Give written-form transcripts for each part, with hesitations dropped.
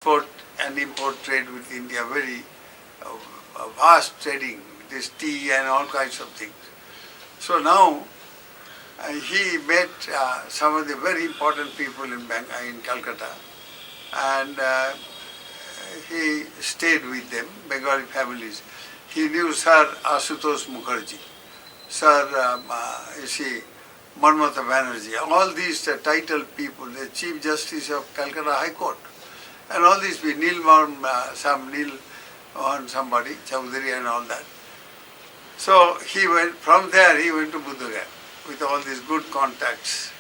export and import trade with India, very vast trading, this tea and all kinds of things. So now he met some of the very important people in Calcutta, and he stayed with them, Bengali families. He knew Sir Ashutosh Mukherjee, Sir Manmata Banerjee, all these titled people, the Chief Justice of Calcutta High Court, and all these people, Neil somebody, Chowdhury and all that. So he went, from there he went to Buddha with all these good contacts.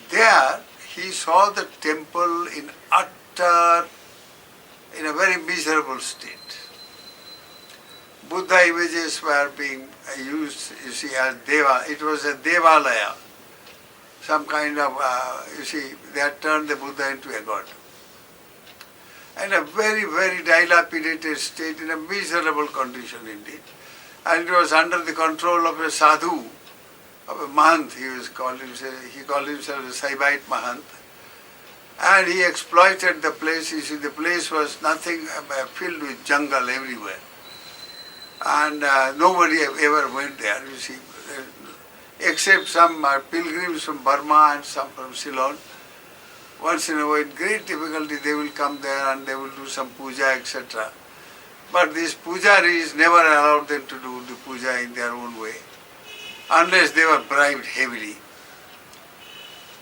There he saw the temple in a very miserable state. Buddha images were being used, you see, as Deva. It was a Devalaya. Some kind of, they had turned the Buddha into a god. And a very, very dilapidated state, in a miserable condition indeed. And it was under the control of a sadhu, of a mahant, he called himself a Saibite mahant. And he exploited the place. You see, the place was nothing, filled with jungle everywhere. And nobody ever went there, you see, except some pilgrims from Burma and some from Ceylon. Once in a while, great difficulty, they will come there and they will do some puja, etc. But these pujaris never allowed them to do the puja in their own way, unless they were bribed heavily.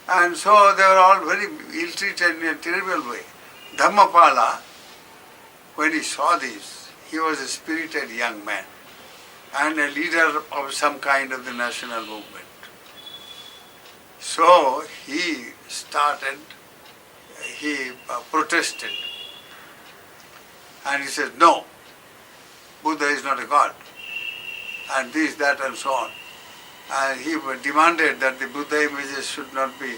And so they were all very ill-treated in a terrible way. Dhammapala, when he saw this, he was a spirited young man and a leader of some kind of the national movement. So he protested. And he said, no, Buddha is not a god. And this, that and so on. And he demanded that the Buddha images should not be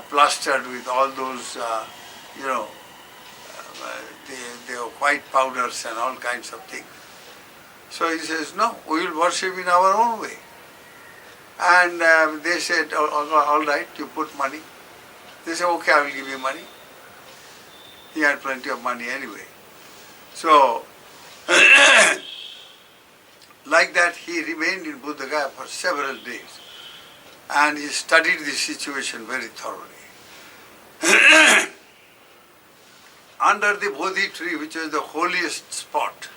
plastered with all those, the white powders and all kinds of things. So he says, no, we will worship in our own way. And they said, all right, you put money. They said, okay, I will give you money. He had plenty of money anyway. So, like that, he remained in Buddha Gaya for several days. And he studied the situation very thoroughly. Under the Bodhi tree, which was the holiest spot,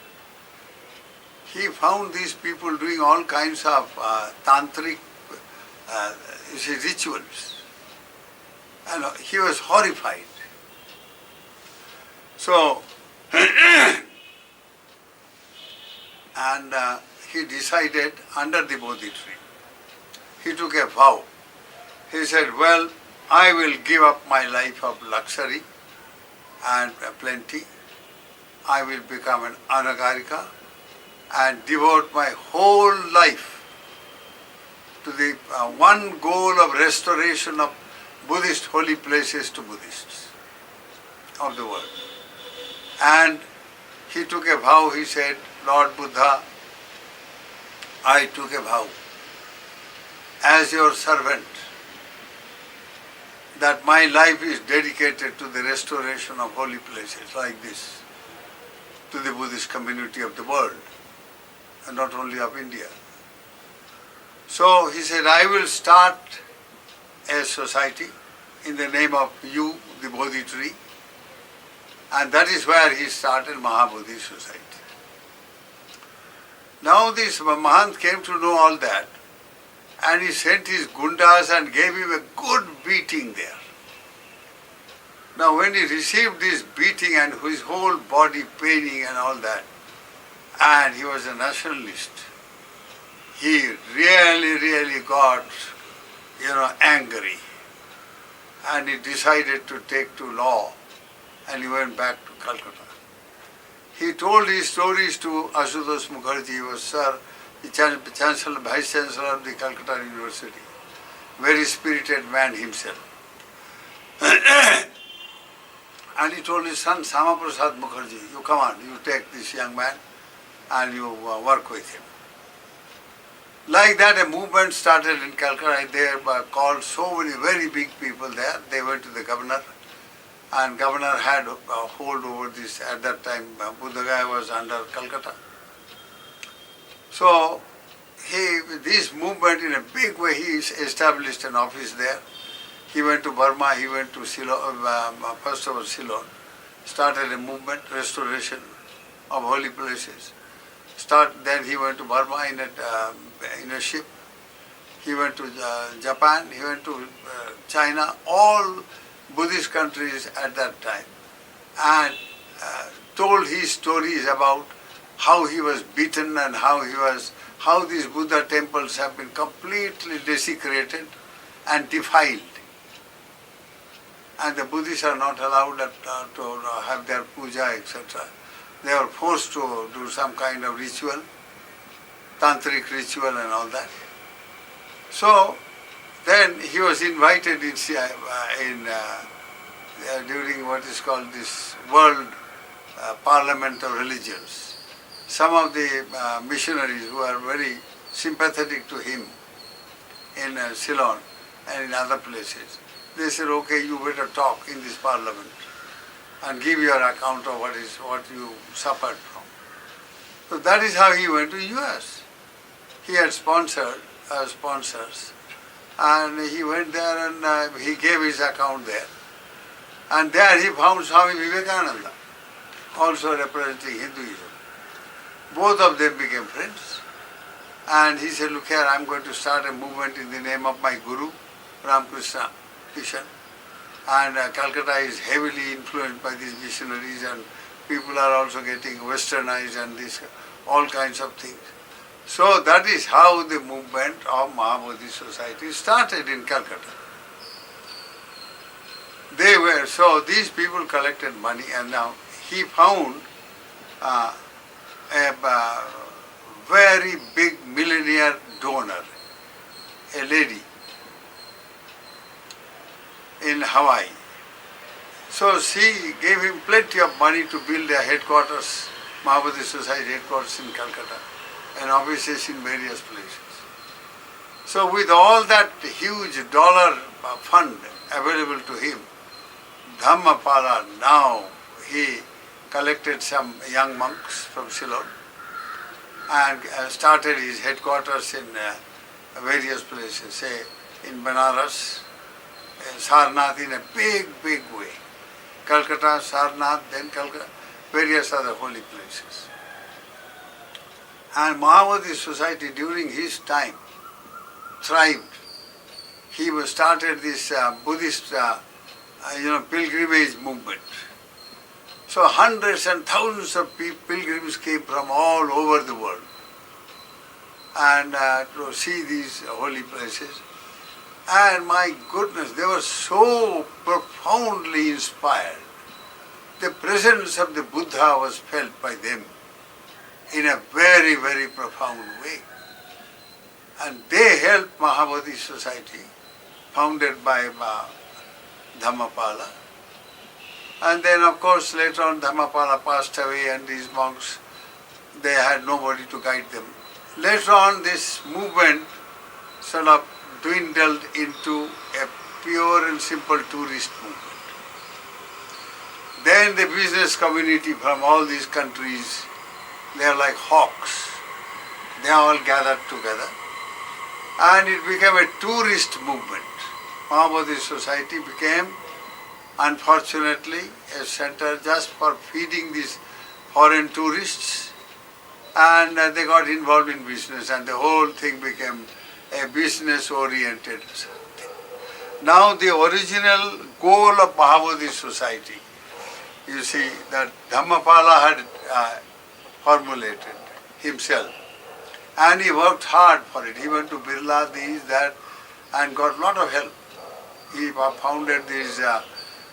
he found these people doing all kinds of tantric rituals. And he was horrified. So, and he decided under the Bodhi tree, he took a vow. He said, well, I will give up my life of luxury and plenty. I will become an anagarika and devote my whole life to the one goal of restoration of Buddhist holy places to Buddhists of the world. And he took a vow, he said, Lord Buddha, I took a vow as your servant that my life is dedicated to the restoration of holy places like this, to the Buddhist community of the world, and not only of India. So he said, I will start a society in the name of you, the Bodhi tree, and that is where he started Mahabodhi Society. Now this Mahant came to know all that, and he sent his gundas and gave him a good beating there. Now when he received this beating and his whole body paining and all that, and he was a nationalist, he really got, angry. And he decided to take to law, and he went back to Calcutta. He told his stories to Ashutosh Mukherjee. He was the Vice Chancellor of the Calcutta University, very spirited man himself. And he told his son, Samaprasad Mukherjee, you come on, you take this young man and you work with him. Like that, a movement started in Calcutta. They called so many very big people there. They went to the governor and governor had a hold over this. At that time, Buddha Gaya was under Calcutta. So this movement in a big way, he established an office there. He went to Burma, he went to Ceylon, first of all Ceylon, started a movement, restoration of holy places. Then he went to Burma in a ship. He went to Japan, he went to China, all Buddhist countries at that time, and told his stories about how he was beaten and how these Buddha temples have been completely desecrated and defiled. And the Buddhists are not allowed to have their puja, etc. They were forced to do some kind of ritual, tantric ritual and all that. So then he was invited during what is called this World Parliament of Religions. Some of the missionaries who are very sympathetic to him in Ceylon and in other places, they said, okay, you better talk in this parliament and give your account of what you suffered from. So that is how he went to US. He had sponsors, and he went there and he gave his account there. And there he found Swami Vivekananda, also representing Hinduism. Both of them became friends. And he said, look here, I'm going to start a movement in the name of my Guru, Ramakrishna Mission. And Calcutta is heavily influenced by these missionaries, and people are also getting westernized and all kinds of things. So that is how the movement of Mahabodhi Society started in Calcutta. So these people collected money, and now he found a very big millionaire donor, a lady in Hawaii. So she gave him plenty of money to build a headquarters, Mahabodhi Society headquarters in Calcutta, and offices in various places. So with all that huge dollar fund available to him, Dhammapala, now he collected some young monks from Ceylon and started his headquarters in various places, say in Banaras, Sarnath in a big way. Calcutta, Sarnath, then Calcutta, various other holy places. And Mahabodhi Society during his time thrived. He started this Buddhist pilgrimage movement. So hundreds and thousands of pilgrims came from all over the world and to see these holy places. And my goodness, they were so profoundly inspired. The presence of the Buddha was felt by them in a very, very profound way. And they helped Mahabodhi Society, founded by Dhammapala. And then of course later on Dhammapala passed away and these monks, they had nobody to guide them. Later on this movement sort of dwindled into a pure and simple tourist movement. Then the business community from all these countries, they are like hawks. They all gathered together and it became a tourist movement. Mahabodhi Society became, unfortunately, a center just for feeding these foreign tourists, and they got involved in business and the whole thing became a business-oriented thing. Now the original goal of Mahabodhi Society, you see, that Dhammapala had formulated himself, and he worked hard for it. He went to Birla, these, that, and got a lot of help. He founded these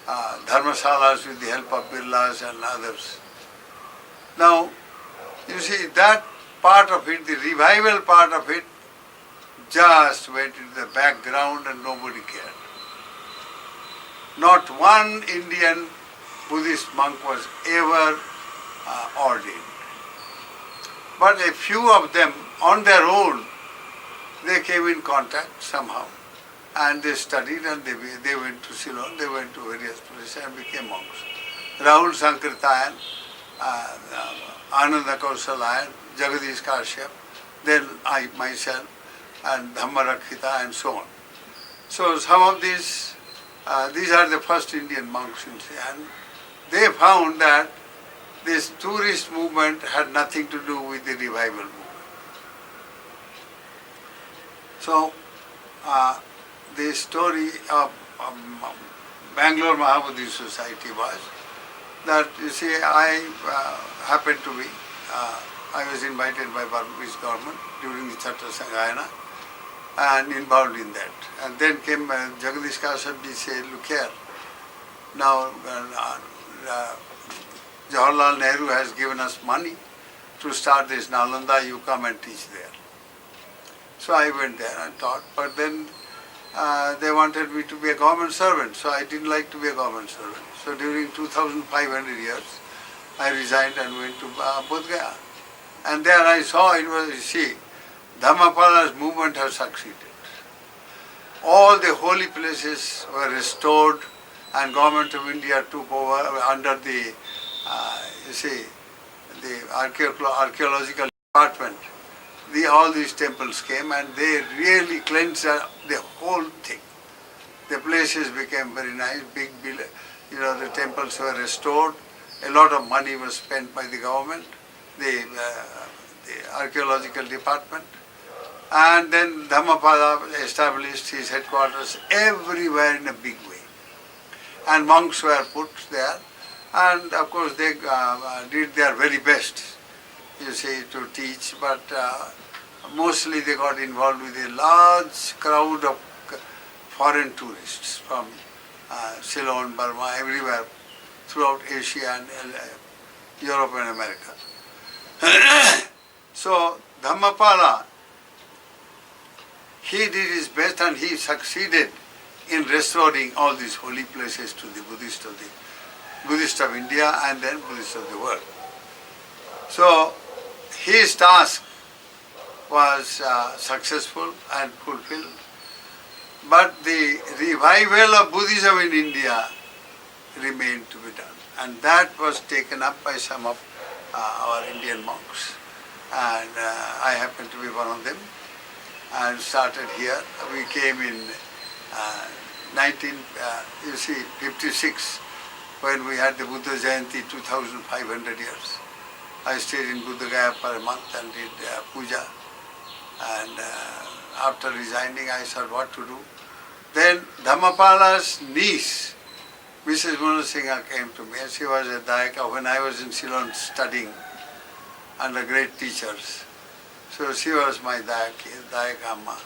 dharmasalas with the help of Birlas and others. Now, you see, that part of it, the revival part of it, just went into the background and nobody cared. Not one Indian Buddhist monk was ever ordained. But a few of them, on their own, they came in contact somehow. and they studied, and they went to Ceylon, they went to various places and became monks. Rahul Sankirtayan, Ananda Kausalayan, Jagadish Kashyap, then I myself, and Buddharakkhita and so on. So some of these are the first Indian monks in Sri, and they found that this tourist movement had nothing to do with the revival movement. So the story of Bangalore Mahabodhi Society was that, you see, I happened to be, I was invited by Burmese government during the Chhatta Sanghayana and involved in that. And then came Jagadish Kashyapji said, look here, now Jawaharlal Nehru has given us money to start this Nalanda, you come and teach there. So I went there and taught, but then they wanted me to be a government servant, so I didn't like to be a government servant. So during 2,500 years, I resigned and went to Bodh Gaya. And there I saw, it was, you see, Dhammapala's movement has succeeded. All the holy places were restored, and Government of India took over under the, you see, the archaeological department. All these temples came and they really cleansed the whole thing. The places became very nice, big, you know, the temples were restored. A lot of money was spent by the government, the archaeological department. And then Dhammapada established his headquarters everywhere in a big way. And monks were put there, and of course they did their very best, you see, to teach, but mostly they got involved with a large crowd of foreign tourists from Ceylon, Burma, everywhere throughout Asia and Europe and America. So Dhammapala, he did his best and he succeeded in restoring all these holy places to the Buddhist of India and then Buddhist of the world. So his task was successful and fulfilled, but the revival of Buddhism in India remained to be done, and that was taken up by some of our Indian monks, and I happened to be one of them, and started here. We came in 56, when we had the Buddha Jayanti, 2,500 years. I stayed in Bodh Gaya for a month and did puja. And after resigning, I thought what to do. Then Dhammapala's niece, Mrs. Manasingha, came to me, and she was a Dayaka when I was in Ceylon studying under great teachers. So she was my Dayaka Amma.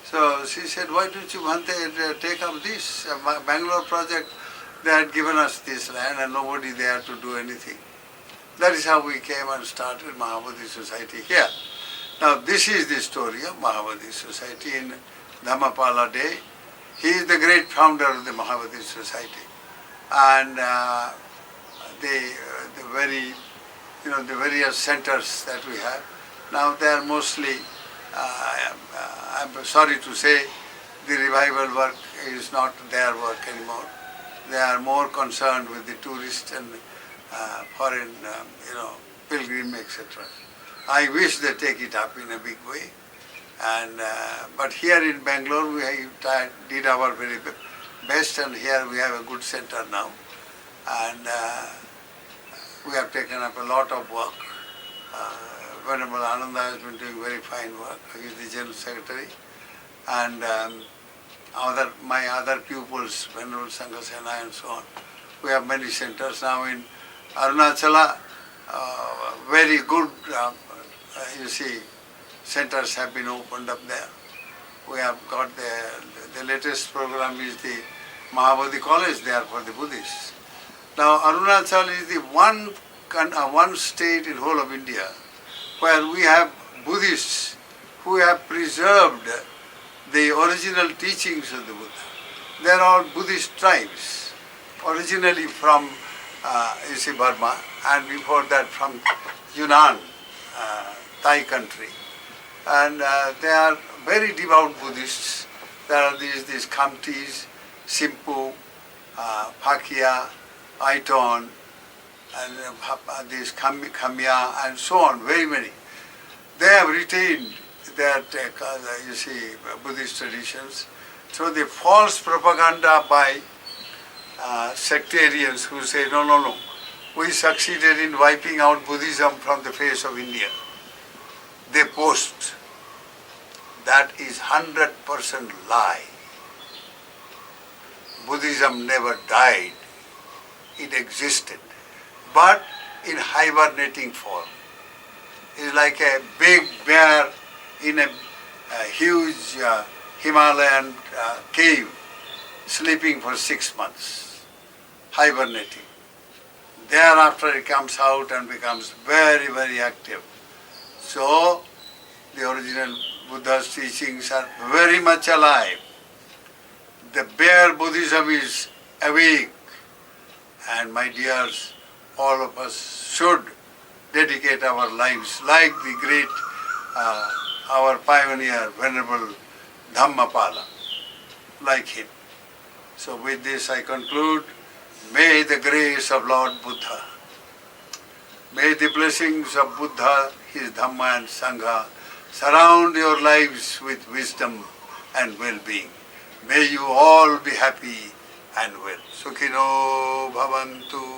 So she said, why don't you Bhante take up this Bangalore project? They had given us this land and nobody there to do anything. That is how we came and started Mahabodhi Society here. Now this is the story of Mahabodhi Society in Dhammapala day. He is the great founder of the Mahabodhi Society. And the various centers that we have, now they are mostly, I'm sorry to say, the revival work is not their work anymore. They are more concerned with the tourists and foreign, pilgrim, etc. I wish they take it up in a big way. And but here in Bangalore, we did our very best, and here we have a good center now. And we have taken up a lot of work. Venerable Ananda has been doing very fine work. He is the General Secretary. And my other pupils, Venerable Sanghasena and so on. We have many centers now in Arunachala. Very good, centers have been opened up there. We have got the latest program is the Mahabodhi College there for the Buddhists. Now Arunachal is the one state in whole of India where we have Buddhists who have preserved the original teachings of the Buddha. They are all Buddhist tribes, originally from Burma, and before that from Yunnan, Thai country. And they are very devout Buddhists There are these Khamtis, Simpu, Pakia, Aiton, and these Khamya, and so on, very many. They have retained that, you see, Buddhist traditions. So the false propaganda by sectarians who say, no, we succeeded in wiping out Buddhism from the face of India. They boast. That is 100% lie. Buddhism never died. It existed, but in hibernating form. It's like a big bear in a huge Himalayan cave, sleeping for 6 months, hibernating. Thereafter it comes out and becomes very, very active. So the original Buddha's teachings are very much alive. The bare Buddhism is awake. And my dears, all of us should dedicate our lives like the great, our pioneer, Venerable Dhammapala, like him. So with this I conclude. May the grace of Lord Buddha, may the blessings of Buddha, his Dhamma and Sangha surround your lives with wisdom and well-being. May you all be happy and well. Sukhino bhavantu.